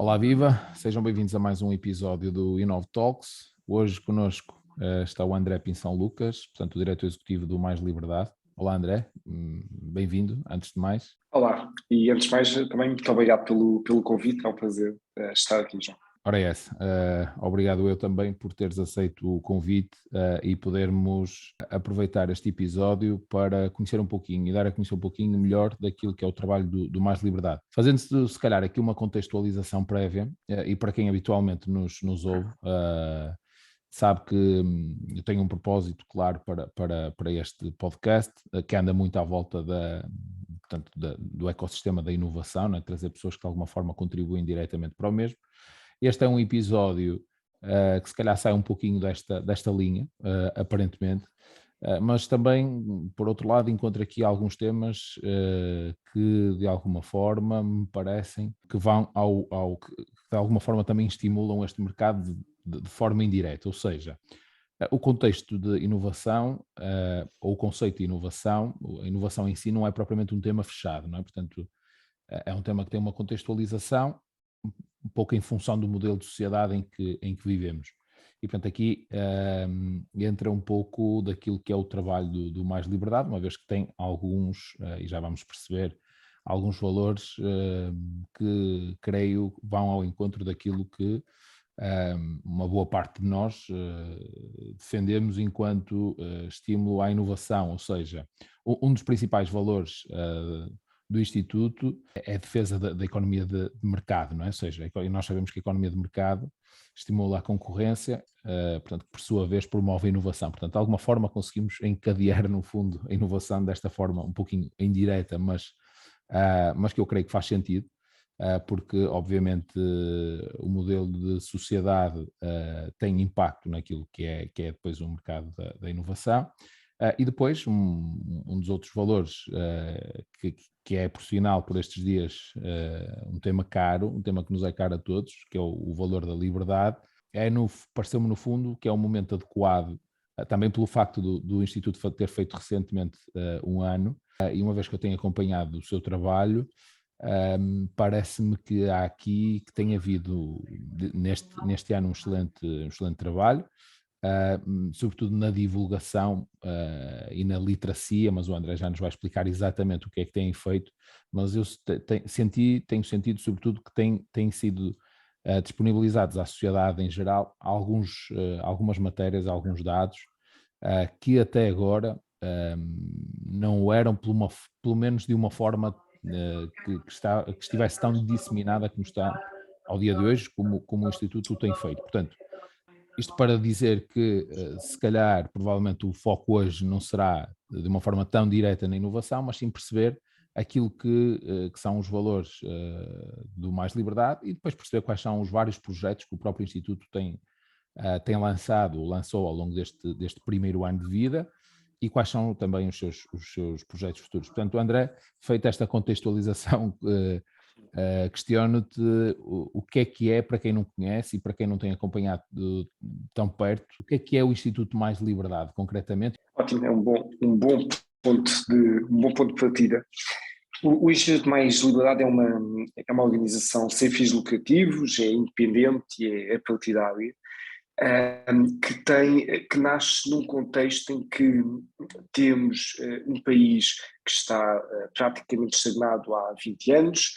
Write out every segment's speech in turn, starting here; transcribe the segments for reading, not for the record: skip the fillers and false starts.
Olá, viva! Sejam bem-vindos a mais um episódio do Inov Talks. Hoje connosco está o André Pinção Lucas, portanto, o diretor executivo do Mais Liberdade. Olá, André, bem-vindo, antes de mais. Olá, e antes de mais também muito obrigado pelo convite, é um prazer estar aqui, João. Ora é essa, obrigado eu também por teres aceito o convite e podermos aproveitar este episódio para conhecer um pouquinho e dar a conhecer um pouquinho melhor daquilo que é o trabalho do Mais Liberdade. Fazendo-se, se calhar, aqui uma contextualização prévia e para quem habitualmente nos ouve, sabe que eu tenho um propósito claro para este podcast, que anda muito à volta portanto, do ecossistema da inovação, né? Trazer pessoas que de alguma forma contribuem diretamente para o mesmo. Este é um episódio que se calhar sai um pouquinho desta linha, aparentemente, mas também, por outro lado, encontro aqui alguns temas que de alguma forma me parecem que vão que de alguma forma também estimulam este mercado de forma indireta, ou seja, o contexto de inovação, ou o conceito de inovação, a inovação em si não é propriamente um tema fechado, não é? Portanto, é um tema que tem uma contextualização um pouco em função do modelo de sociedade em que vivemos. E, portanto, aqui entra um pouco daquilo que é o trabalho do Mais Liberdade, uma vez que tem alguns, e já vamos perceber, alguns valores que, creio, vão ao encontro daquilo que uma boa parte de nós defendemos enquanto estímulo à inovação, ou seja, um dos principais valores do Instituto é a defesa da economia de mercado, não é? Ou seja, nós sabemos que a economia de mercado estimula a concorrência, portanto, que por sua vez promove a inovação. Portanto, de alguma forma conseguimos encadear, no fundo, a inovação desta forma um pouquinho indireta, mas que eu creio que faz sentido, porque, obviamente, o modelo de sociedade tem impacto naquilo que é depois o mercado da inovação. E depois, um dos outros valores que é profissional por estes dias, um tema caro, um tema que nos é caro a todos, que é o valor da liberdade, pareceu-me no fundo que é um momento adequado, também pelo facto do Instituto ter feito recentemente um ano, e uma vez que eu tenho acompanhado o seu trabalho, parece-me que há aqui, que tem havido neste ano um excelente trabalho, sobretudo na divulgação e na literacia, mas o André já nos vai explicar exatamente o que é que têm feito, mas eu tenho sentido sobretudo que têm sido disponibilizados à sociedade em geral algumas matérias, alguns dados que até agora não eram pelo menos de uma forma que estivesse tão disseminada como está ao dia de hoje, como o Instituto o tem feito. Portanto, isto para dizer que, se calhar, provavelmente o foco hoje não será de uma forma tão direta na inovação, mas sim perceber aquilo que são os valores do Mais Liberdade e depois perceber quais são os vários projetos que o próprio Instituto tem lançou ao longo deste primeiro ano de vida e quais são também os seus projetos futuros. Portanto, André, feita esta contextualização, questiono-te o que é, para quem não conhece e para quem não tem acompanhado tão perto, o que é o Instituto Mais Liberdade, concretamente? Ótimo, é um bom ponto de partida. O Instituto Mais Liberdade é uma organização sem fins lucrativos, é independente e é partidária, que nasce num contexto em que temos um país que está praticamente estagnado há 20 anos,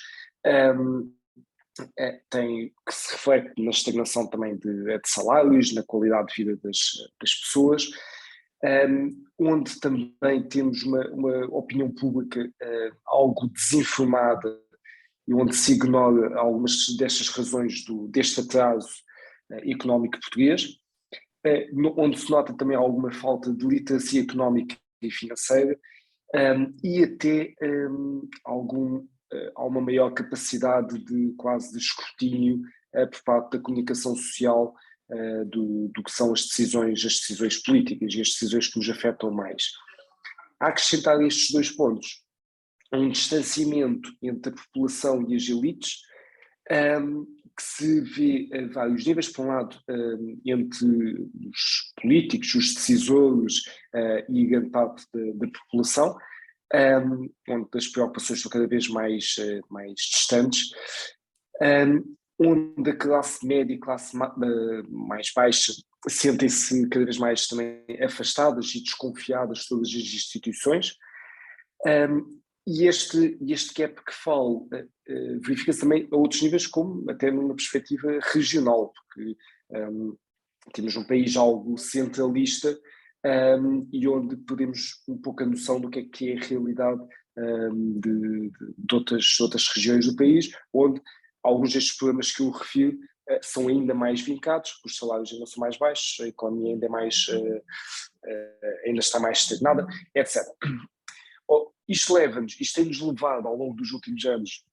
que se reflete na estagnação também de salários, na qualidade de vida das pessoas, onde também temos uma opinião pública algo desinformada e onde se ignora algumas destas razões deste atraso económico português, onde se nota também alguma falta de literacia económica e financeira, e até há uma maior capacidade de escrutínio por parte da comunicação social do que são as decisões políticas e as decisões que nos afetam mais. A acrescentar estes dois pontos, um distanciamento entre a população e as elites, que se vê a vários níveis, por um lado entre os políticos, os decisores e grande parte da população, onde as preocupações são cada vez mais distantes, onde a classe média e classe mais baixa sentem-se cada vez mais também afastadas e desconfiadas de todas as instituições. E este gap que falo verifica-se também a outros níveis, como até numa perspectiva regional, porque temos um país algo centralista e onde perdemos um pouco a noção do que é a realidade de outras regiões do país, onde alguns destes problemas que eu refiro são ainda mais vincados, os salários ainda são mais baixos, a economia ainda, ainda está mais estagnada, etc. Isto tem-nos levado ao longo dos últimos anos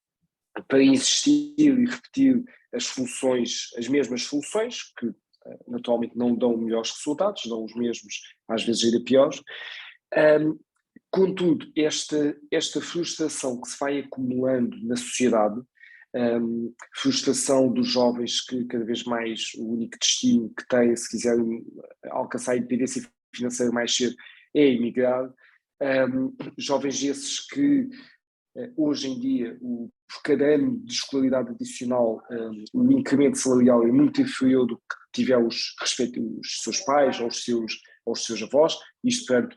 para insistir e repetir as mesmas soluções, que naturalmente não dão melhores resultados, dão os mesmos, às vezes ainda piores. Contudo, esta frustração que se vai acumulando na sociedade, frustração dos jovens que cada vez mais o único destino que têm, se quiserem alcançar a independência financeira mais cedo, é emigrar. Jovens esses que hoje em dia, por cada ano de escolaridade adicional, o incremento salarial é muito inferior do que tiveram os seus pais ou os seus avós, isto perante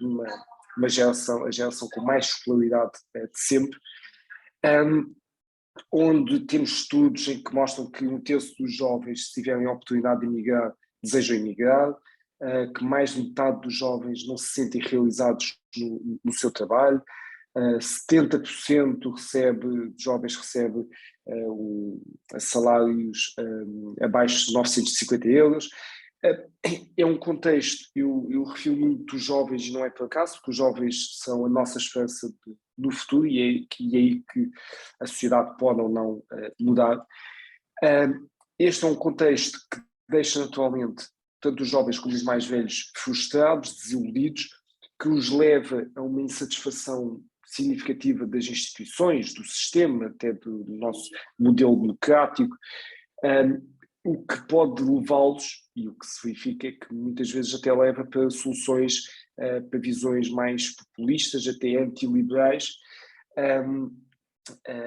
a geração com mais escolaridade de sempre, onde temos estudos em que mostram que 1/3 dos jovens, se tiverem a oportunidade de emigrar, desejam emigrar, que mais de metade dos jovens não se sentem realizados no seu trabalho, 70% de jovens recebe salários abaixo de 950 euros. É um contexto, eu refiro muito os jovens, e não é por acaso, porque os jovens são a nossa esperança no futuro e é aí que a sociedade pode ou não mudar. Este é um contexto que deixa naturalmente tanto os jovens como os mais velhos frustrados, desiludidos, que os leva a uma insatisfação significativa das instituições, do sistema, até do nosso modelo democrático, o que pode levá-los, e o que se verifica é que muitas vezes até leva para soluções, para visões mais populistas, até antiliberais,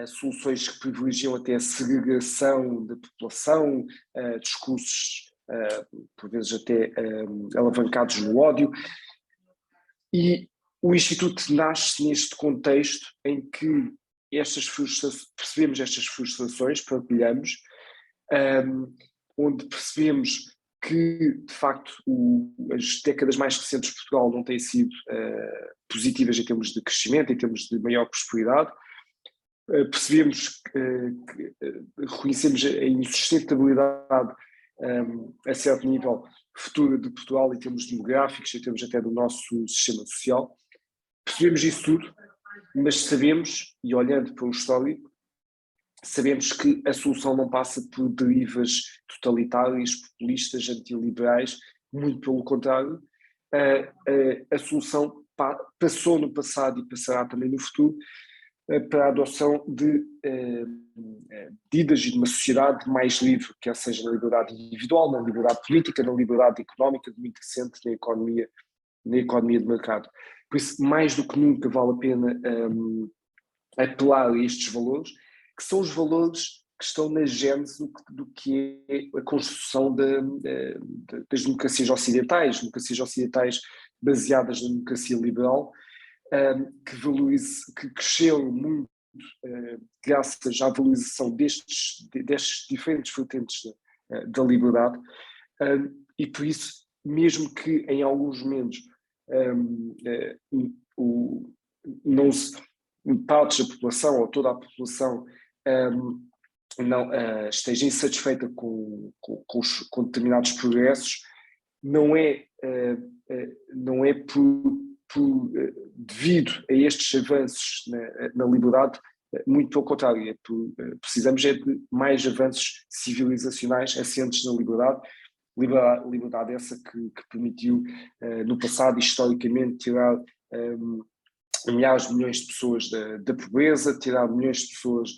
soluções que privilegiam até a segregação da população, discursos por vezes até alavancados no ódio. E o Instituto nasce neste contexto em que percebemos estas frustrações, partilhamos, onde percebemos que, de facto, as décadas mais recentes de Portugal não têm sido positivas em termos de crescimento, em termos de maior prosperidade. Percebemos, reconhecemos a insustentabilidade a certo nível futura de Portugal em termos demográficos, em termos até do nosso sistema social. Percebemos isso tudo, mas sabemos, e olhando para o histórico, sabemos que a solução não passa por derivas totalitárias, populistas, antiliberais, muito pelo contrário. A solução passou no passado e passará também no futuro para a adoção de medidas e de uma sociedade mais livre, quer seja na liberdade individual, na liberdade política, na liberdade económica, muito recente na economia de mercado. Por isso, mais do que nunca vale a pena apelar a estes valores, que são os valores que estão na gênese do que é a construção das democracias ocidentais baseadas na democracia liberal, que cresceram muito graças à valorização destes diferentes vertentes da liberdade, e por isso, mesmo que em alguns momentos partes da população ou toda a população não esteja insatisfeita com determinados progressos, não é devido a estes avanços na liberdade, muito pelo contrário, precisamos de mais avanços civilizacionais assentes na liberdade essa que permitiu no passado historicamente tirar milhares de milhões de pessoas da pobreza, tirar milhões de pessoas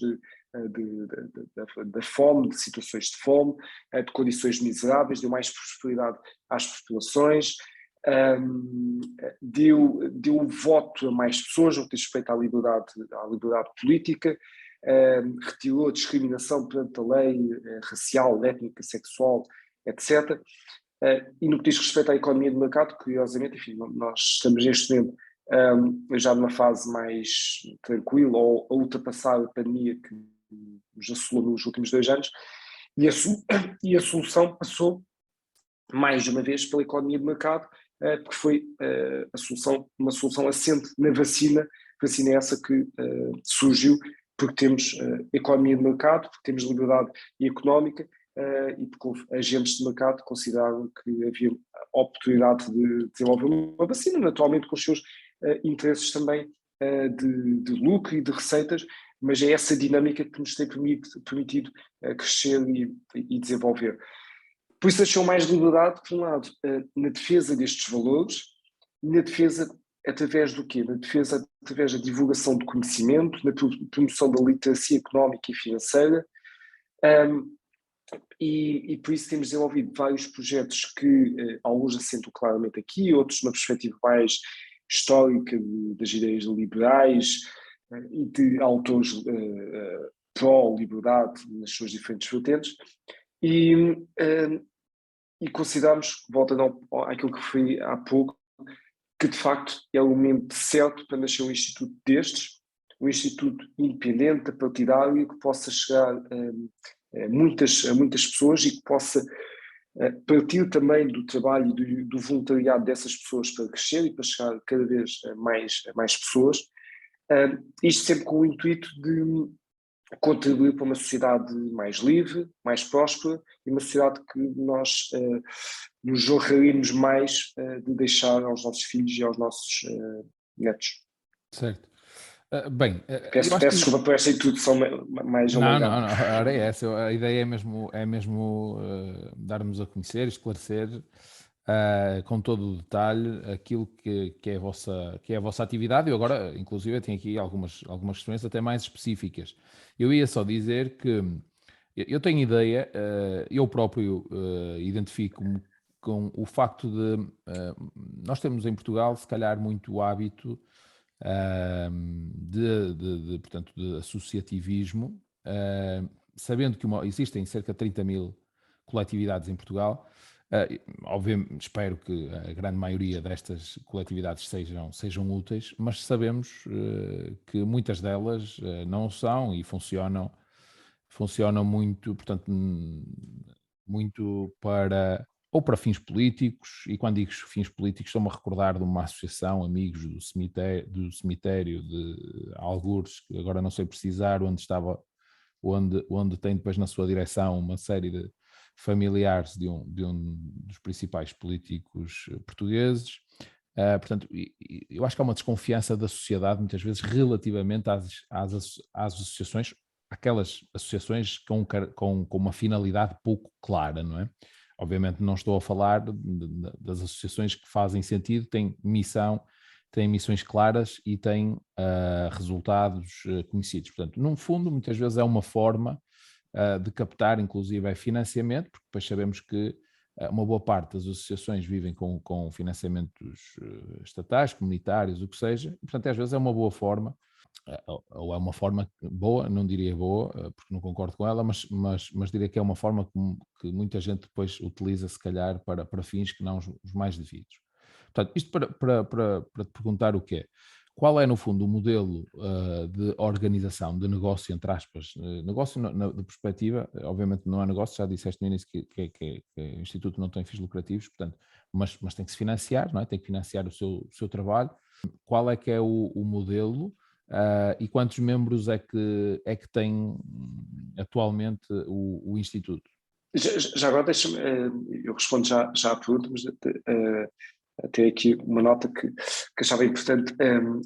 da fome, de situações de fome, de condições miseráveis, deu mais prosperidade às populações, deu voto a mais pessoas no que diz respeito à liberdade política, retirou a discriminação perante a lei racial, étnica, sexual, etc. E no que diz respeito à economia de mercado, curiosamente, enfim, nós estamos neste momento já numa fase mais tranquila, ou a ultrapassar a pandemia que nos assolou nos últimos 2 anos, e a solução passou mais uma vez pela economia de mercado, porque foi uma solução assente na vacina essa que surgiu porque temos economia de mercado, porque temos liberdade económica, e porque houve agentes de mercado que consideraram que havia oportunidade de desenvolver uma vacina, naturalmente com os seus interesses também de lucro e de receitas, mas é essa dinâmica que nos tem permitido crescer e desenvolver. Por isso achou mais liberdade, por um lado, na defesa destes valores, na defesa através do quê? Na defesa através da divulgação do conhecimento, na promoção da literacia económica e financeira, e por isso temos desenvolvido vários projetos que alguns assentam claramente aqui, outros numa perspectiva mais histórica das ideias liberais e de autores pró-liberdade nas suas diferentes vertentes. E consideramos, voltando àquilo que referi há pouco, que de facto é o momento certo para nascer um instituto destes, um instituto independente, partidário, que possa chegar a muitas pessoas e que possa partir também do trabalho e do voluntariado dessas pessoas para crescer e para chegar cada vez a mais pessoas. Isto sempre com o intuito de contribuir para uma sociedade mais livre, mais próspera e uma sociedade que nós nos honraríamos mais de deixar aos nossos filhos e aos nossos netos. Certo. Bem, Peço desculpa por esta introdução mais alongada. Não, era essa. A ideia é mesmo dar-nos a conhecer, esclarecer com todo o detalhe aquilo que é a vossa atividade. Eu agora, inclusive, tenho aqui algumas questões até mais específicas. Eu ia só dizer que eu tenho ideia, eu próprio identifico-me com o facto de nós temos em Portugal, se calhar, muito o hábito portanto, de associativismo, sabendo que existem cerca de 30.000 coletividades em Portugal. Obviamente, espero que a grande maioria destas coletividades sejam úteis, mas sabemos que muitas delas não são e funcionam muito, portanto, muito para fins políticos, e quando digo fins políticos estou-me a recordar de uma associação, Amigos do Cemitério de Algures, que agora não sei precisar, onde tem depois na sua direção uma série de familiares de um dos principais políticos portugueses. Portanto, eu acho que há uma desconfiança da sociedade muitas vezes relativamente às associações, aquelas associações com uma finalidade pouco clara, não é? Obviamente não estou a falar das associações que fazem sentido, têm missões claras e têm resultados conhecidos. Portanto, num fundo, muitas vezes é uma forma de captar, inclusive, financiamento, porque depois sabemos que uma boa parte das associações vivem com financiamentos estatais, comunitários, o que seja, e, portanto, às vezes é uma boa forma, ou é uma forma boa, não diria boa, porque não concordo com ela, mas diria que é uma forma que muita gente depois utiliza, se calhar, para fins que não os mais devidos. Portanto, isto para te perguntar o que é. Qual é, no fundo, o modelo de organização, de negócio, entre aspas, negócio de perspectiva, obviamente não é negócio, já disseste no início que o Instituto não tem fins lucrativos, portanto, mas tem que se financiar, não é? Tem que financiar o seu trabalho. Qual é que é o modelo e quantos membros é que tem atualmente o Instituto? Já agora deixa-me, eu respondo já à pergunta, mas até aqui uma nota que achava importante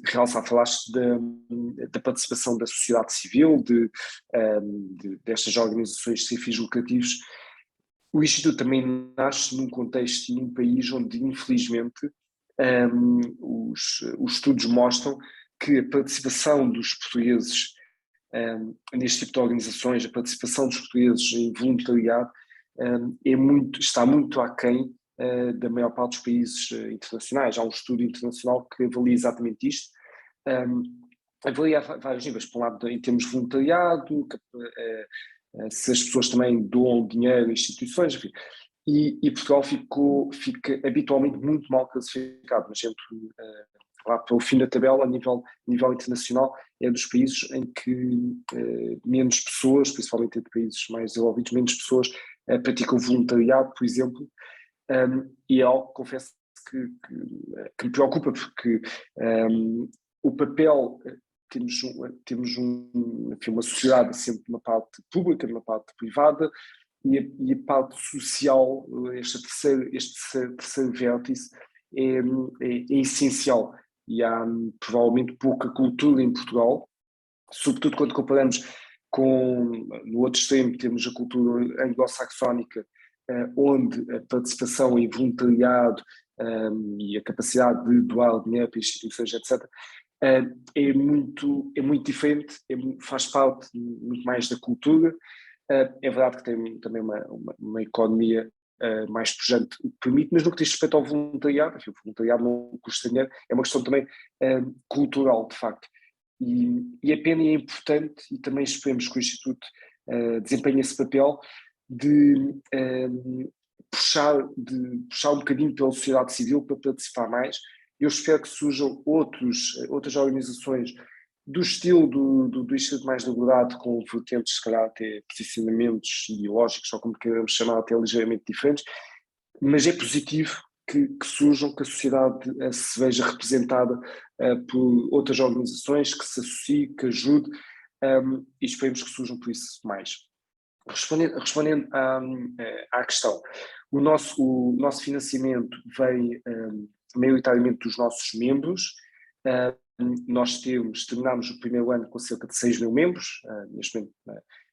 realçar. Falaste da participação da sociedade civil, destas organizações sem fins lucrativos. O Instituto também nasce num contexto e num país onde, infelizmente, os estudos mostram que a participação dos portugueses neste tipo de organizações, a participação dos portugueses em voluntariado está muito aquém da maior parte dos países internacionais. Há um estudo internacional que avalia exatamente isto, avaliar vários níveis. Por um lado, em termos de voluntariado, se as pessoas também doam dinheiro a instituições, enfim. E Portugal fica habitualmente muito mal classificado, mas lá pelo fim da tabela, a nível internacional, é dos países em que menos pessoas, principalmente entre países mais desenvolvidos, menos pessoas praticam voluntariado, por exemplo, e é algo, confesso, que me preocupa, porque o papel, temos enfim, uma sociedade sempre uma parte pública, uma parte privada, e a parte social, este terceiro vértice é essencial, e há provavelmente pouca cultura em Portugal, sobretudo quando comparamos no outro extremo temos a cultura anglo-saxónica, onde a participação e voluntariado e a capacidade de doar dinheiro para instituições, etc., é muito diferente, faz parte muito mais da cultura. É verdade que tem também uma economia mais pujante, o que permite, mas no que diz respeito ao voluntariado, enfim, o voluntariado não custa dinheiro, é uma questão também cultural, de facto. E a pena é importante, e também esperemos que o Instituto desempenhe esse papel de puxar um bocadinho pela sociedade civil para participar mais. Eu espero que surjam outras organizações do estilo do Instituto Mais Liberdade, com vertentes, se calhar, até posicionamentos ideológicos, ou como queremos chamar, até ligeiramente diferentes, mas é positivo que surjam, que a sociedade se veja representada por outras organizações, que se associe, que ajude, e esperemos que surjam por isso mais. Respondendo à questão, o nosso financiamento vem maioritariamente dos nossos membros. Nós terminámos o primeiro ano com cerca de 6 mil membros, neste momento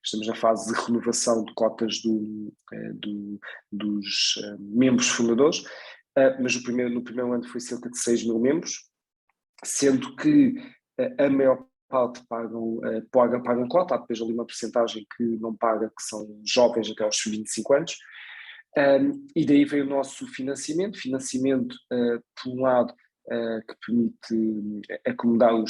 estamos na fase de renovação de cotas dos membros fundadores, mas no primeiro ano foi cerca de 6 mil membros, sendo que a maior parte pagam cota, há depois ali uma percentagem que não paga, que são jovens até aos 25 anos, e daí veio o nosso financiamento, por um lado, que permite acomodar o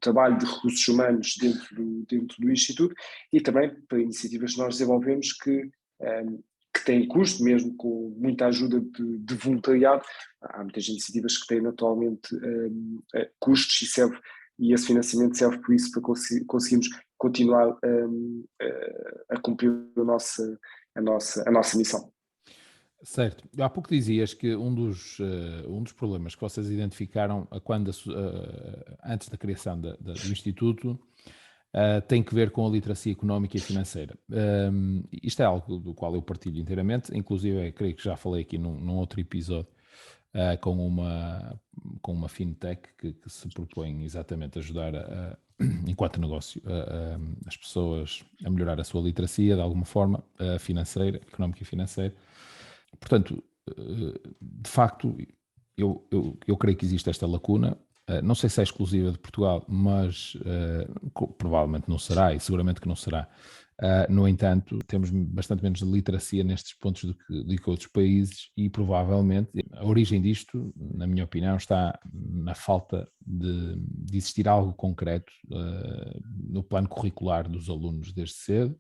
trabalho de recursos humanos dentro do Instituto, e também para iniciativas que nós desenvolvemos que têm custo, mesmo com muita ajuda de voluntariado. Há muitas iniciativas que têm naturalmente custos, e esse financiamento serve por isso, para conseguirmos continuar a cumprir a nossa missão. Certo. Há pouco dizias que um dos problemas que vocês identificaram antes da criação do Instituto tem que ver com a literacia económica e financeira. Isto é algo do qual eu partilho inteiramente, inclusive creio que já falei aqui num outro episódio com uma fintech que se propõe exatamente a ajudar enquanto negócio as pessoas a melhorar a sua literacia de alguma forma financeira, económica e financeira. Portanto, de facto, eu creio que existe esta lacuna. Não sei se é exclusiva de Portugal, mas provavelmente não será, e seguramente que não será. No entanto, temos bastante menos literacia nestes pontos do que outros países, e provavelmente a origem disto, na minha opinião, está na falta de existir algo concreto no plano curricular dos alunos desde cedo.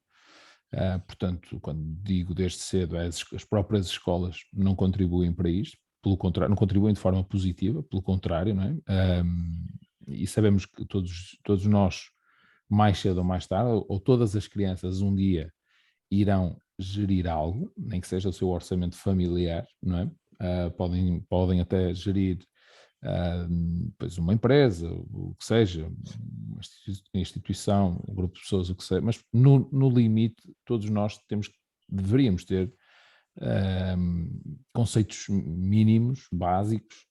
Portanto, quando digo desde cedo, as próprias escolas não contribuem para isto, pelo contrário, não contribuem de forma positiva, pelo contrário, não é? E sabemos que todos nós, mais cedo ou mais tarde, ou todas as crianças um dia irão gerir algo, nem que seja o seu orçamento familiar, não é? Podem até gerir pois uma empresa, o que seja, uma instituição, um grupo de pessoas, o que seja, mas no limite todos nós deveríamos ter conceitos mínimos, básicos,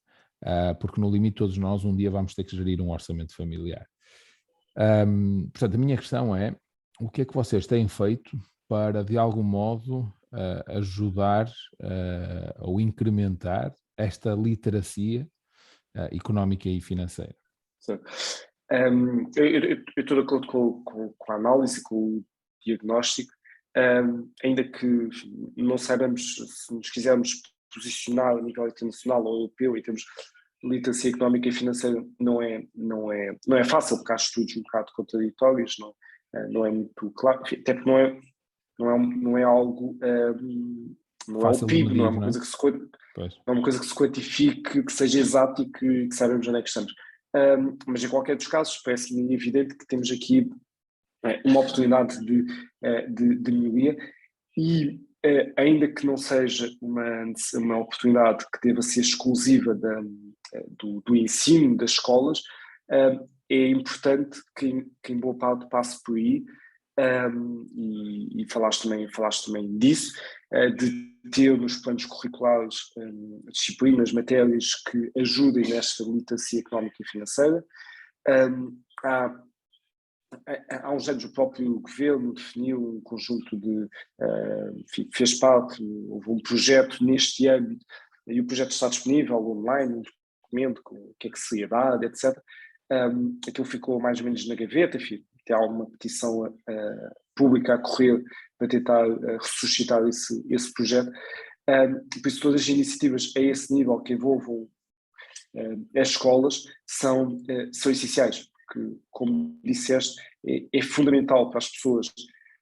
porque no limite todos nós um dia vamos ter que gerir um orçamento familiar. Portanto, a minha questão é: o que é que vocês têm feito para, de algum modo, ajudar ou incrementar esta literacia económica e financeira? Eu estou de acordo com a análise, com o diagnóstico, ainda que não saibamos, se nos quisermos posicionar a nível internacional ou europeu, em termos literacia económica e financeira não é fácil, porque há estudos um bocado contraditórios, não é muito claro, até porque não é algo, não é o Fácil de PIB, não é medir, uma não é? coisa que se, Pois. não é uma coisa que se quantifique, que seja exato e que saibamos onde é que estamos. Mas em qualquer dos casos, parece-me evidente que temos aqui uma oportunidade de melhoria e ainda que não seja uma oportunidade que deva ser exclusiva do ensino das escolas, é importante que em boa parte passe por aí, e falaste também disso, de ter nos planos curriculares disciplinas, matérias que ajudem nesta literacia económica e financeira. Há uns anos o próprio governo definiu um conjunto fez parte, houve um projeto neste âmbito, e o projeto está disponível online, um documento com o que é que se ia dar, etc. Aquilo ficou mais ou menos na gaveta, enfim, tem alguma petição pública a correr para tentar ressuscitar esse projeto. Por isso todas as iniciativas a esse nível que envolvam as escolas são essenciais, porque, como disseste, é fundamental para as pessoas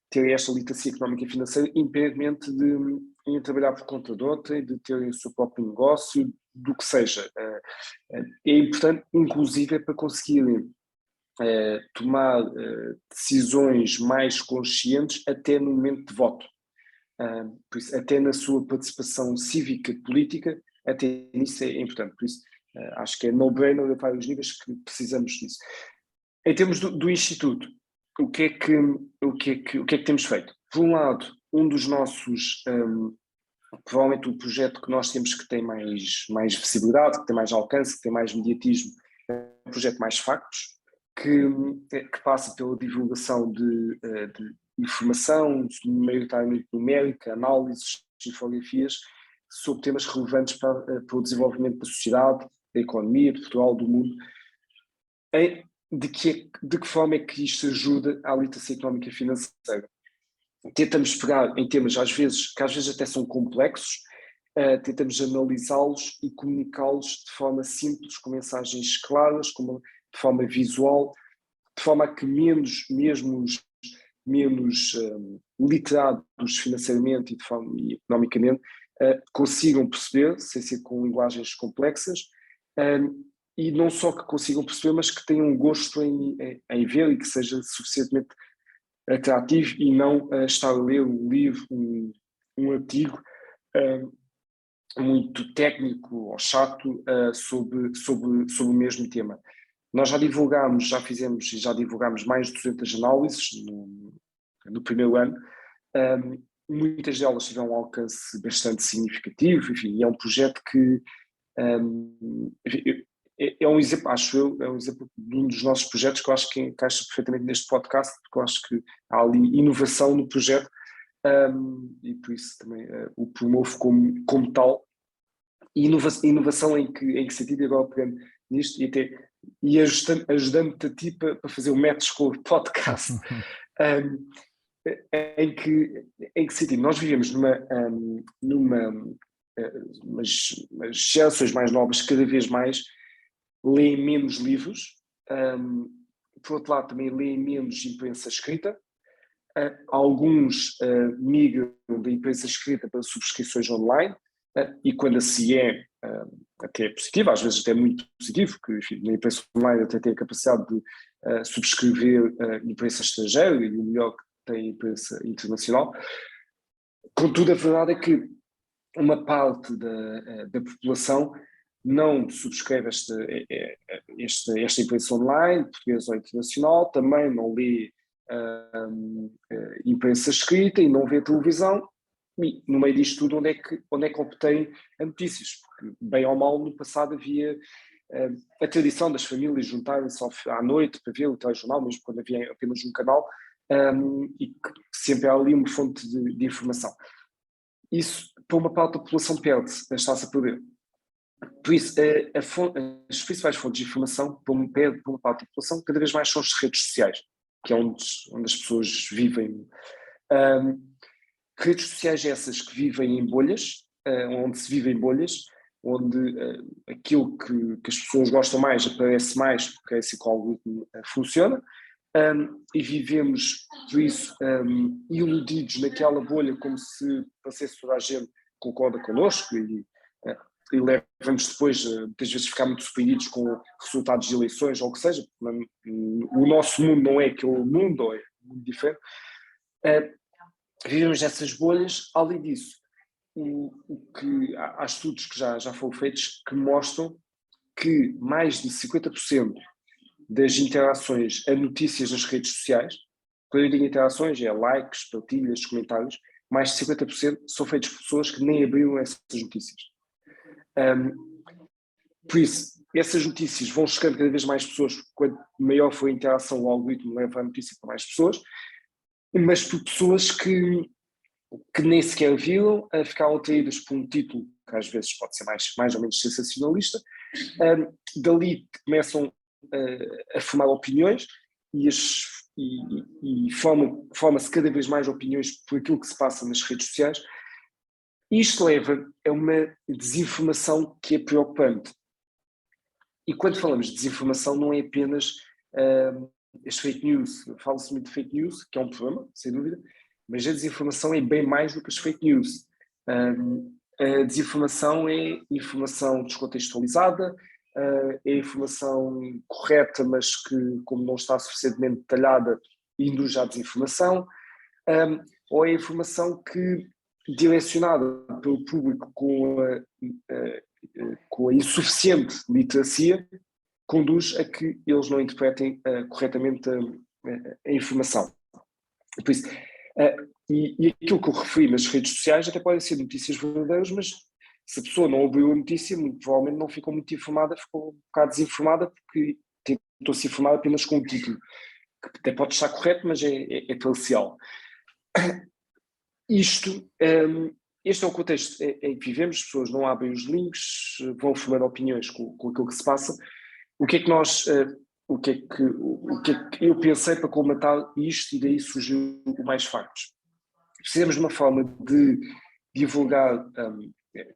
terem esta literacia económica e financeira, independentemente de trabalhar por conta de outra, de terem o seu próprio negócio, do que seja. É importante, inclusive, para conseguirem tomar decisões mais conscientes até no momento de voto. Por isso, até na sua participação cívica política, até nisso é importante. Por isso, acho que é no-brainer a vários níveis que precisamos disso. Em termos do Instituto, o que é que temos feito? Por um lado, um dos nossos, provavelmente o projeto que nós temos que tem mais visibilidade, que tem mais alcance, que tem mais mediatismo, é o projeto Mais Factos, que passa pela divulgação de informação, maioritariamente numérica, análises, infografias, sobre temas relevantes para o desenvolvimento da sociedade, da economia, de Portugal, do mundo. De que forma é que isto ajuda à literacia económica e financeira? Tentamos pegar em temas que às vezes até são complexos, tentamos analisá-los e comunicá-los de forma simples, com mensagens claras, de forma visual, de forma a que menos literados financeiramente e economicamente consigam perceber, sem ser com linguagens complexas, e não só que consigam perceber, mas que tenham gosto em ver e que seja suficientemente atrativo e não estar a ler um livro, um artigo muito técnico ou chato sobre o mesmo tema. Nós já divulgámos mais de 200 análises no primeiro ano. Muitas delas tiveram um alcance bastante significativo, enfim, é um projeto que é um exemplo, acho eu, é um exemplo de um dos nossos projetos que eu acho que encaixa perfeitamente neste podcast, porque eu acho que há ali inovação no projeto, e por isso também o promovo como tal. E inovação em que sentido? Agora pegando nisto e ajudando-te a ti para fazer o match com o podcast. Em que sentido? Nós vivemos umas gerações mais novas cada vez mais leem menos livros, por outro lado também leem menos imprensa escrita, alguns migram da imprensa escrita para subscrições online, e quando assim até é positivo, às vezes até é muito positivo, porque enfim, na imprensa online até tem a capacidade de subscrever imprensa estrangeira e o melhor que tem a imprensa internacional. Contudo, a verdade é que uma parte da população não subscreve esta imprensa online, portuguesa ou internacional, também não lê imprensa escrita e não vê televisão, e no meio disto tudo onde é que obtém notícias? Porque bem ou mal no passado havia a tradição das famílias juntarem-se à noite para ver o telejornal, mesmo quando havia apenas um canal, e que sempre há ali uma fonte de informação. Isso, para uma parte da população, está-se a perder. Por isso, as principais fontes de informação para uma parte da população cada vez mais são as redes sociais, que é onde as pessoas vivem. Redes sociais essas que vivem em bolhas, onde se vive em bolhas, onde aquilo que as pessoas gostam mais aparece mais, porque é assim que o algoritmo funciona, e vivemos, por isso, iludidos naquela bolha, como se parecesse toda a gente concorda connosco, e leva-nos depois, muitas vezes, ficar muito surpreendidos com resultados de eleições ou o que seja. O nosso mundo não é aquele mundo, ou é muito diferente. Vivemos nessas bolhas. Além disso, há estudos que já foram feitos que mostram que mais de 50% das interações a notícias nas redes sociais, quando eu digo interações, é likes, partilhas, comentários, mais de 50% são feitos por pessoas que nem abriram essas notícias. Por isso, essas notícias vão chegando cada vez mais pessoas, quanto maior for a interação, o algoritmo leva a notícia para mais pessoas, mas por pessoas que nem sequer viram, ficaram atraídas por um título que às vezes pode ser mais ou menos sensacionalista. Dali começam a formar opiniões e forma-se cada vez mais opiniões por aquilo que se passa nas redes sociais. Isto leva a uma desinformação que é preocupante. E quando falamos de desinformação, não é apenas as fake news. Fala-se muito de fake news, que é um problema, sem dúvida, mas a desinformação é bem mais do que as fake news. A desinformação é informação descontextualizada, é informação correta, mas que, como não está suficientemente detalhada, induz à desinformação, ou é informação que, direcionada pelo público com a insuficiente literacia, conduz a que eles não interpretem corretamente a informação. Por isso, e aquilo que eu referi nas redes sociais até podem ser notícias verdadeiras, mas se a pessoa não ouviu a notícia, muito provavelmente não ficou muito informada, ficou um bocado desinformada, porque tentou se informar apenas com o título, que até pode estar correto, mas é parcial. Este é o contexto em que vivemos, as pessoas não abrem os links, vão formando opiniões com aquilo que se passa. O que é que eu pensei para colmatar isto, e daí surgiu o Mais Factos. Precisamos de uma forma de divulgar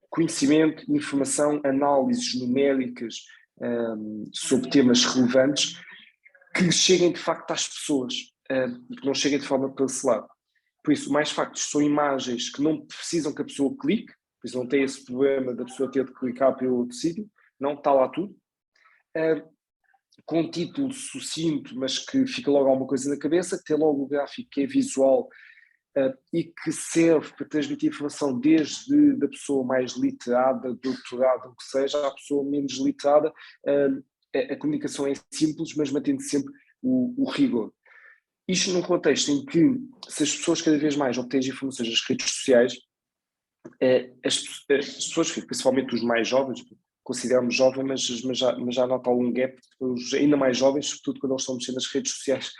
conhecimento, informação, análises numéricas sobre temas relevantes que cheguem de facto às pessoas e que não cheguem de forma parcelada. Por isso, Mais Factos são imagens que não precisam que a pessoa clique, por isso não tem esse problema da pessoa ter de clicar para outro sítio, não, está lá tudo. Com um título sucinto, mas que fica logo alguma coisa na cabeça, tem logo o gráfico que é visual e que serve para transmitir informação desde da pessoa mais literada, doutorada, o que seja, à pessoa menos literada. A comunicação é simples, mas mantendo sempre o rigor. Isto num contexto em que, se as pessoas cada vez mais obtêm informações nas redes sociais, as pessoas, principalmente os mais jovens, consideramos jovens, mas já nota algum gap, os ainda mais jovens, sobretudo quando eles estão mexendo nas redes sociais,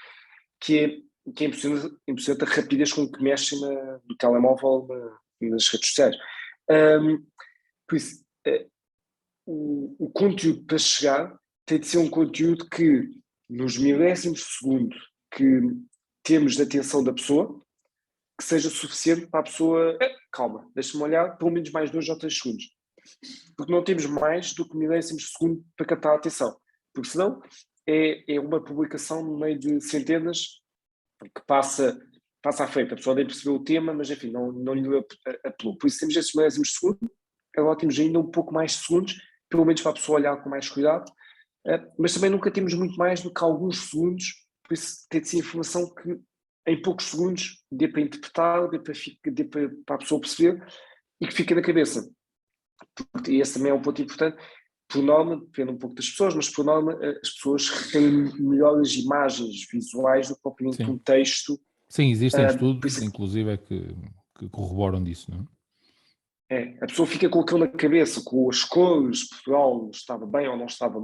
que é impressionante a rapidez com que mexem no telemóvel, nas redes sociais. Por isso, o conteúdo para chegar tem de ser um conteúdo que, nos milésimos de segundo que temos de atenção da pessoa, que seja suficiente para a pessoa, calma, deixa-me olhar, pelo menos mais 2 ou 3 segundos. Porque não temos mais do que milésimos de segundo para captar a atenção. Porque senão é uma publicação no meio de centenas que passa à frente. A pessoa deve perceber o tema, mas enfim, não lhe apelou. Por isso temos esses milésimos de segundo, agora temos ainda um pouco mais de segundos, pelo menos para a pessoa olhar com mais cuidado, mas também nunca temos muito mais do que alguns segundos, por isso tem de ser informação que em poucos segundos dê para interpretar, dê para a pessoa perceber e que fique na cabeça. E esse também é um ponto importante. Por norma, depende um pouco das pessoas, mas por norma as pessoas retêm melhores imagens visuais do que propriamente um texto. Sim, existem estudos, inclusive, que corroboram disso, não é? A pessoa fica com aquilo na cabeça, com as cores, Portugal estava bem ou não estava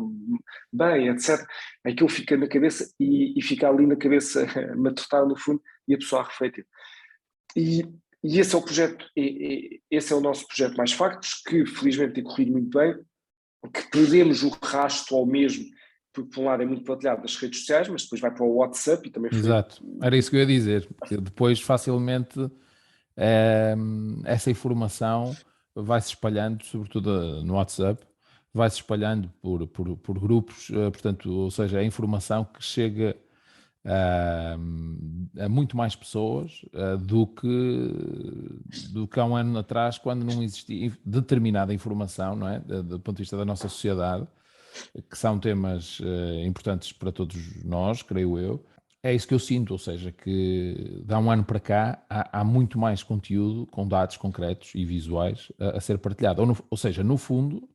bem, etc. Aquilo fica na cabeça e fica ali na cabeça a matutar no fundo e a pessoa a refletir. E esse é o projeto, esse é o nosso projeto Mais Factos, que felizmente tem corrido muito bem, que perdemos o rastro ao mesmo, porque por um lado é muito partilhado das redes sociais, mas depois vai para o WhatsApp e também foi... Exato, era isso que eu ia dizer. Depois facilmente essa informação vai-se espalhando, sobretudo no WhatsApp, vai-se espalhando por grupos, portanto, ou seja, a informação que chega a muito mais pessoas do que há um ano atrás, quando não existia determinada informação, não é? Do ponto de vista da nossa sociedade, que são temas importantes para todos nós, creio eu. É isso que eu sinto, ou seja, que de há um ano para cá há muito mais conteúdo com dados concretos e visuais a ser partilhado. Ou seja, no fundo,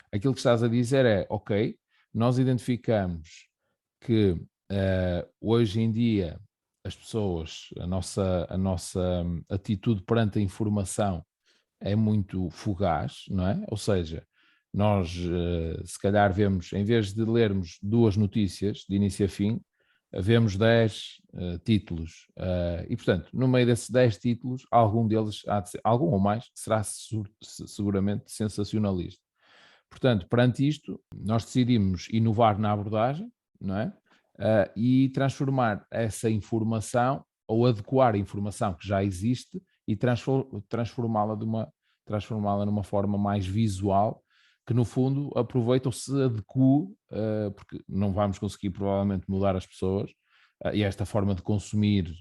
aquilo que estás a dizer é, ok, nós identificamos que hoje em dia as pessoas, a nossa atitude perante a informação é muito fugaz, não é? Ou seja, nós se calhar vemos, em vez de lermos 2 notícias de início a fim, vemos 10 títulos e, portanto, no meio desses 10 títulos, algum deles, algum ou mais, será seguramente sensacionalista. Portanto, perante isto, nós decidimos inovar na abordagem, não é? E transformar essa informação ou adequar a informação que já existe e transformá-la numa forma mais visual, que no fundo aproveita ou se adequa, porque não vamos conseguir provavelmente mudar as pessoas e esta forma de consumir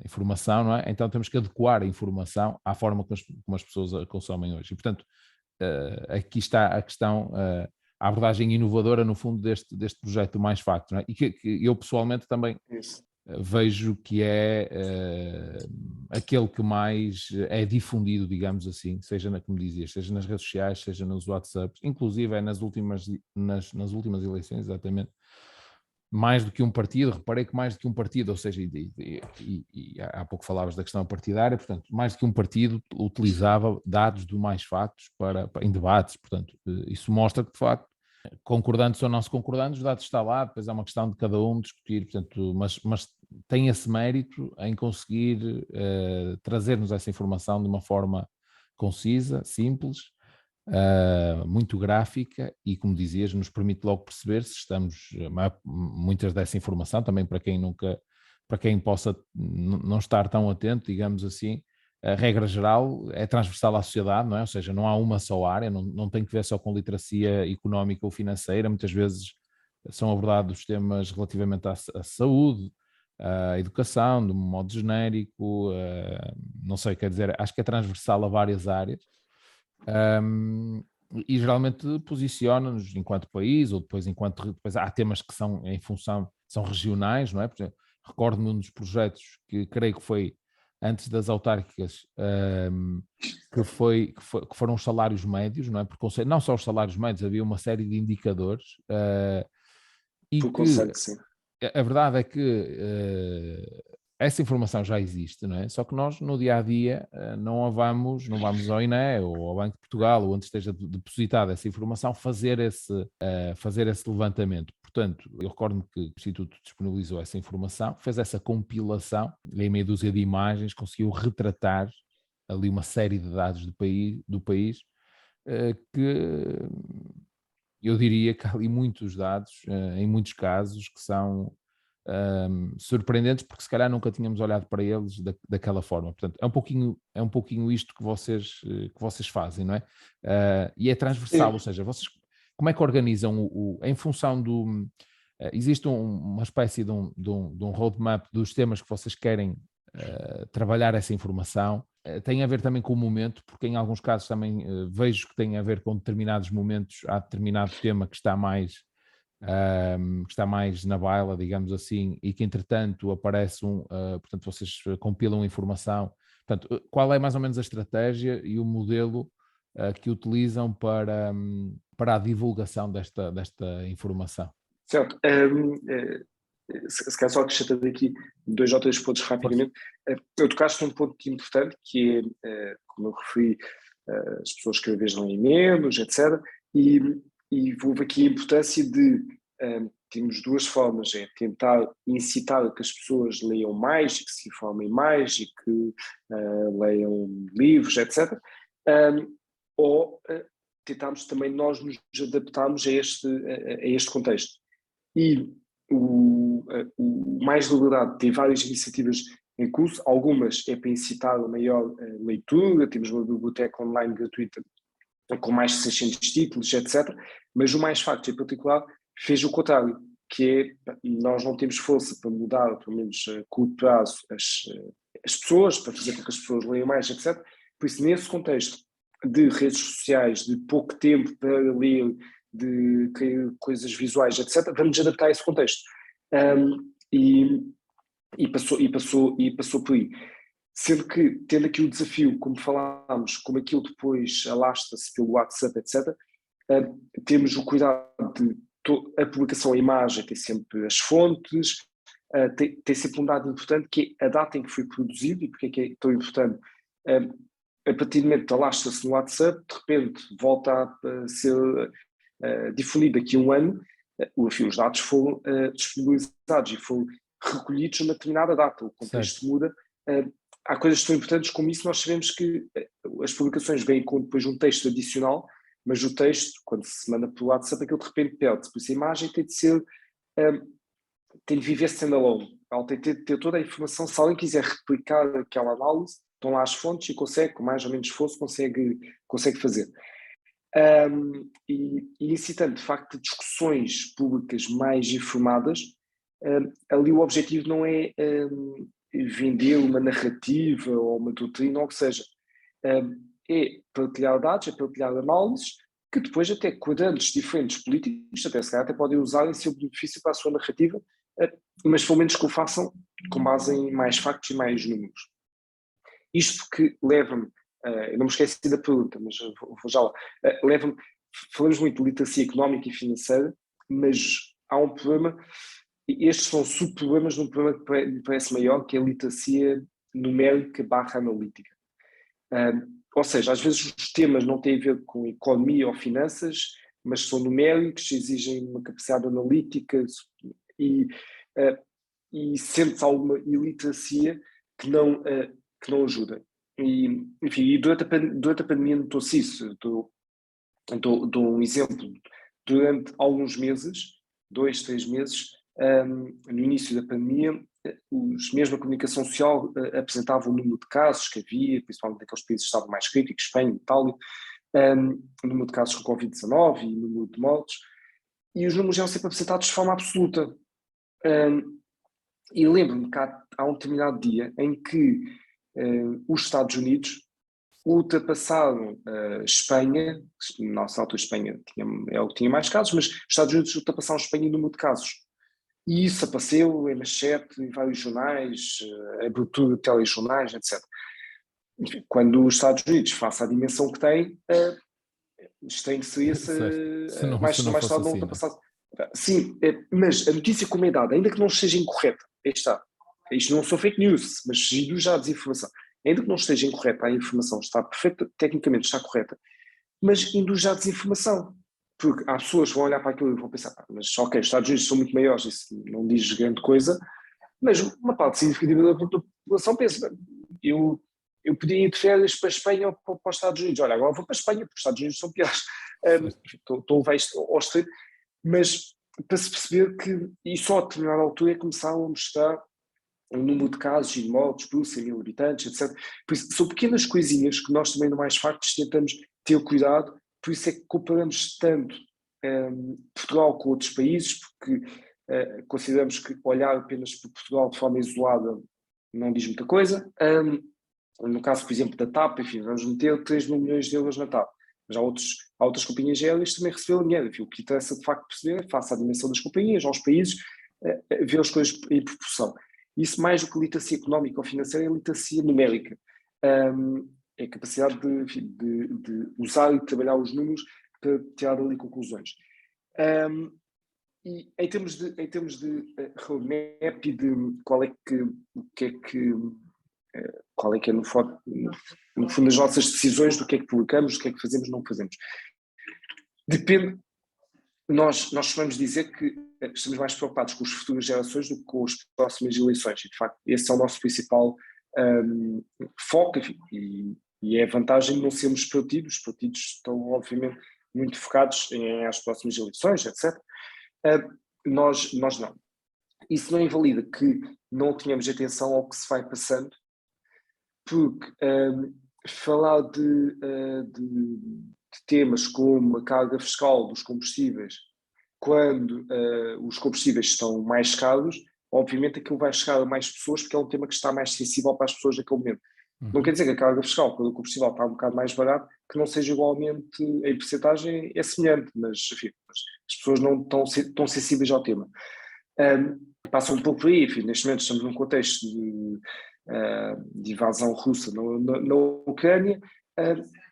informação, não é? Então temos que adequar a informação à forma como as pessoas a consomem hoje. E, portanto, aqui está a questão, a abordagem inovadora, no fundo, deste projeto do Mais Factos, não é? E que eu pessoalmente também vejo que é aquele que mais é difundido, digamos assim, seja, como dizias, seja nas redes sociais, seja nos WhatsApps, inclusive é nas últimas eleições, exatamente, mais do que um partido, reparei que mais do que um partido, ou seja, e há pouco falavas da questão partidária, portanto, mais do que um partido utilizava dados do Mais Factos em debates, portanto, isso mostra que, de facto, concordantes ou não se concordantes, os dados estão lá, depois é uma questão de cada um discutir, portanto, mas tem esse mérito em conseguir trazer-nos essa informação de uma forma concisa, simples, muito gráfica e, como dizias, nos permite logo perceber se estamos, muitas dessa informação, também para quem possa não estar tão atento, digamos assim, a regra geral é transversal à sociedade, não é? Ou seja, não há uma só área, não tem que ver só com literacia económica ou financeira, muitas vezes são abordados temas relativamente à saúde, à educação, de um modo genérico, não sei, quer dizer, acho que é transversal a várias áreas. E geralmente posiciona-nos enquanto país, ou depois depois há temas que são em função, são regionais, não é? Por exemplo, recordo-me um dos projetos que creio que foi antes das autárquicas, que foram os salários médios, não é? Porque não só os salários médios, havia uma série de indicadores e que sim. A verdade é que essa informação já existe, não é? Só que nós no dia a dia não vamos ao INE ou ao Banco de Portugal, ou onde esteja depositada essa informação, fazer esse levantamento. Portanto, eu recordo-me que o Instituto disponibilizou essa informação, fez essa compilação, em meia dúzia de imagens, conseguiu retratar ali uma série de dados do país que eu diria que há ali muitos dados, em muitos casos, que são surpreendentes, porque se calhar nunca tínhamos olhado para eles daquela forma. Portanto, é um pouquinho isto que vocês fazem, não é? E é transversal, ou seja, vocês como é que organizam em função do... existe uma espécie de um roadmap dos temas que vocês querem trabalhar essa informação. Tem a ver também com o momento, porque em alguns casos também vejo que tem a ver com determinados momentos, há determinado tema que está mais na baila, digamos assim, e que entretanto aparece portanto vocês compilam informação. Portanto, qual é mais ou menos a estratégia e o modelo que utilizam para a divulgação desta informação? Certo. Se calhar só acrescentando aqui 2 ou 3 pontos rapidamente. Eu tocaste num ponto importante que é, como eu referi, as pessoas cada vez leem menos, etc. E houve aqui a importância de temos 2 formas, é tentar incitar a que as pessoas leiam mais, que se informem mais e que leiam livros, etc. Ou tentarmos também nós nos adaptarmos a este contexto. E o Mais Liberdade tem várias iniciativas em curso. Algumas é para incitar a maior leitura, temos uma biblioteca online gratuita com mais de 600 títulos, etc. Mas o Mais Factos, em particular, fez o contrário, que é, nós não temos força para mudar, pelo menos a curto prazo, as pessoas, para fazer com que as pessoas leiam mais, etc. Por isso, nesse contexto de redes sociais, de pouco tempo para ler, de coisas visuais, etc., vamos adaptar a esse contexto. E passou por aí. Sendo que, tendo aqui o desafio, como falámos, como aquilo depois alastra-se pelo WhatsApp, etc., temos o cuidado de a publicação, a imagem, tem sempre as fontes, tem sempre um dado importante, que é a data em que foi produzido. E porque é que é tão importante? A partir do momento que alastra-se no WhatsApp, de repente volta a ser difundido daqui a um ano, os dados foram disponibilizados e foram recolhidos numa determinada data, o contexto muda. Há coisas tão importantes como isso. Nós sabemos que as publicações vêm com depois um texto adicional, mas o texto, quando se manda pelo WhatsApp, aquilo de repente perde-se. Por isso a imagem tem de ser, tem de viver standalone. Ela tem de ter toda a informação. Se alguém quiser replicar aquela análise, estão lá as fontes e consegue, com mais ou menos esforço, consegue fazer. E incitando, de facto, discussões públicas mais informadas. Ali o objetivo não é vender uma narrativa ou uma doutrina ou o que seja. É partilhar dados, é partilhar análises, que depois até quadrantes diferentes políticos, até se calhar até podem usar em seu benefício para a sua narrativa, mas pelo menos que o façam com base em mais factos e mais números. Isto porque leva-me, eu não me esqueci da pergunta, mas vou já lá, leva-me, falamos muito de literacia económica e financeira, mas há um problema. Estes são subproblemas de um problema que me parece maior, que é a literacia numérica / analítica. Ou seja, às vezes os temas não têm a ver com economia ou finanças, mas são numéricos, exigem uma capacidade analítica e sente-se alguma iliteracia que não ajuda. E, enfim, e durante a pandemia notou-se isso. Dou um exemplo. Durante alguns meses, 2, 3 meses, no início da pandemia, mesmo a comunicação social apresentava o número de casos que havia, principalmente naqueles países que estavam mais críticos, Espanha, Itália, o número de casos com Covid-19 e o número de mortes, e os números eram sempre apresentados de forma absoluta. E lembro-me que há um determinado dia em que os Estados Unidos ultrapassaram a Espanha. Na nossa altura a Espanha é o que tinha mais casos, mas os Estados Unidos ultrapassaram a Espanha em número de casos. E isso apareceu em manchete, em vários jornais, abertura de telejornais, etc. Enfim, quando os Estados Unidos, face à dimensão que têm, estranho-se mais tarde não ultrapassado. Sim, mas a notícia como é dada, ainda que não seja incorreta, aí está. Isto não são fake news, mas induz já a desinformação. Ainda que não esteja incorreta, a informação está perfeita, tecnicamente está correta, mas induz já a desinformação. Porque há pessoas que vão olhar para aquilo e vão pensar, mas ok, os Estados Unidos são muito maiores, isso não diz grande coisa, mas uma parte significativa da população pensa, eu podia ir de férias para a Espanha ou para os Estados Unidos, olha, agora vou para a Espanha porque os Estados Unidos são piores. Estou a levar isto ao extremo, mas para se perceber que, e só a determinada altura é que começaram a mostrar o número de casos e de mortes por 100 mil habitantes, etc. Por isso, são pequenas coisinhas que nós também no Mais Factos tentamos ter cuidado. Por isso é que comparamos tanto Portugal com outros países, porque consideramos que olhar apenas para Portugal de forma isolada não diz muita coisa. No caso, por exemplo, da TAP, enfim, vamos meter 3 mil milhões de euros na TAP, mas há outras companhias aéreas que também receberam dinheiro. Enfim, o que interessa de facto perceber, face à dimensão das companhias, aos países, ver as coisas em proporção. Isso, mais do que literacia económica ou financeira, é literacia numérica. É a capacidade de usar e trabalhar os números para tirar dali conclusões. E em termos de roadmap e de qual é que é no fundo as nossas decisões, do que é que publicamos, do que é que fazemos, não fazemos. Depende. Nós costumamos dizer que estamos mais preocupados com as futuras gerações do que com as próximas eleições. E, de facto, esse é o nosso principal foco, enfim, e é a vantagem de não sermos partidos. Os partidos estão, obviamente, muito focados às próximas eleições, etc. Nós não. Isso não invalida que não tínhamos atenção ao que se vai passando, porque falar de temas como a carga fiscal dos combustíveis, quando os combustíveis estão mais caros, obviamente aquilo vai chegar a mais pessoas, porque é um tema que está mais sensível para as pessoas naquele momento. Não quer dizer que a carga fiscal, quando o combustível está um bocado mais barato, que não seja igualmente, em percentagem é semelhante, mas enfim, as pessoas não estão tão sensíveis ao tema. Passa um pouco por aí, enfim, neste momento estamos num contexto de invasão russa na Ucrânia,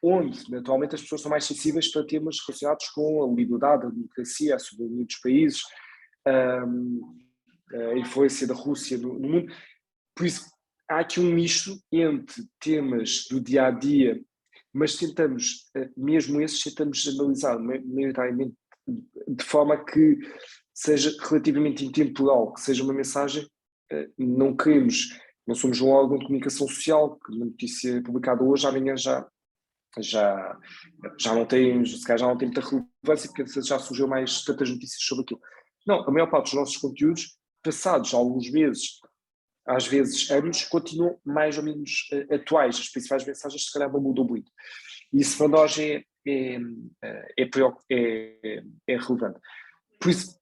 onde naturalmente as pessoas são mais sensíveis para temas relacionados com a liberdade, a democracia, a soberania dos países, a influência da Rússia no mundo. Por isso, há aqui um misto entre temas do dia-a-dia, mas tentamos, mesmo esses, tentamos analisar maioritariamente de forma que seja relativamente intemporal, que seja uma mensagem. Não somos um órgão de comunicação social, que uma notícia publicada hoje, amanhã já não tem, se calhar já não tem muita relevância, porque já surgiu mais tantas notícias sobre aquilo. Não, a maior parte dos nossos conteúdos, passados alguns meses, às vezes anos, continuam mais ou menos atuais. As principais mensagens se calhar não mudam muito. E isso para nós é relevante. Por isso,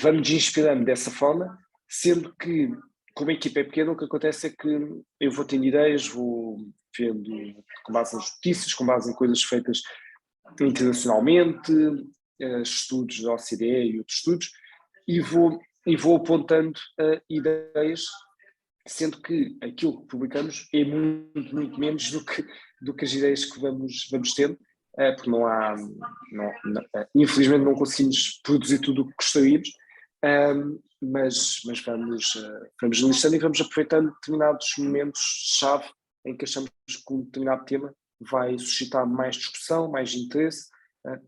vamos inspirando dessa forma, sendo que, como a equipa é pequena, o que acontece é que eu vou tendo ideias, vou vendo com base nas notícias, com base em coisas feitas internacionalmente, estudos da OCDE e outros estudos, e vou apontando ideias, sendo que aquilo que publicamos é muito, muito menos do que as ideias que vamos tendo, porque infelizmente não conseguimos produzir tudo o que gostaríamos, mas vamos listando e vamos aproveitando determinados momentos-chave em que achamos que um determinado tema vai suscitar mais discussão, mais interesse,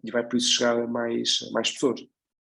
e vai por isso chegar a mais pessoas.